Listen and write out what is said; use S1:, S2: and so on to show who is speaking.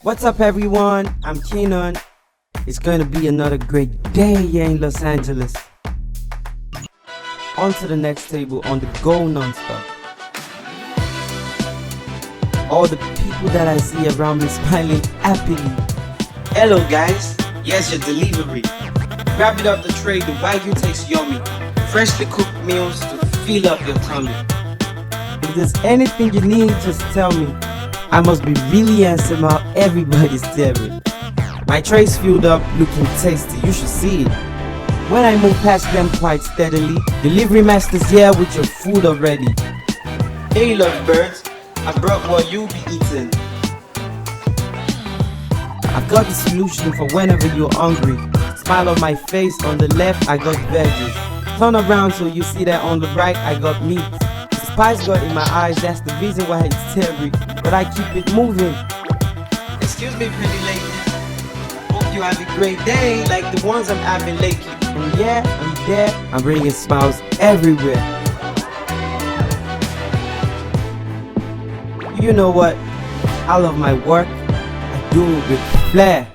S1: What's up everyone, I'm Keenon. It's going to be another great day here in Los Angeles. On to the next table on the go non-stop. All the people that I see around me smiling happily. Hello guys, here's your delivery. Grab it off the tray, the Wagyu tastes yummy. Freshly cooked meals to fill up your tummy. If there's anything you need, just tell me. I must be really handsome while everybody's staring. My tray's filled up, looking tasty, you should see it. When I move past them quite steadily, delivery master's here with your food already. Hey lovebirds, I brought what you'll be eating. I've got the solution for whenever you're hungry. Smile on my face, on the left I got veggies. Turn around so you see that on the right I got meat. The spice got in my eyes, that's the reason why it's terry, but I keep it moving. Excuse me pretty lady, hope you have a great day like the ones I'm having lately. And yeah, I'm there, I'm bringing smiles everywhere. You know what, I love my work, I do it with flair.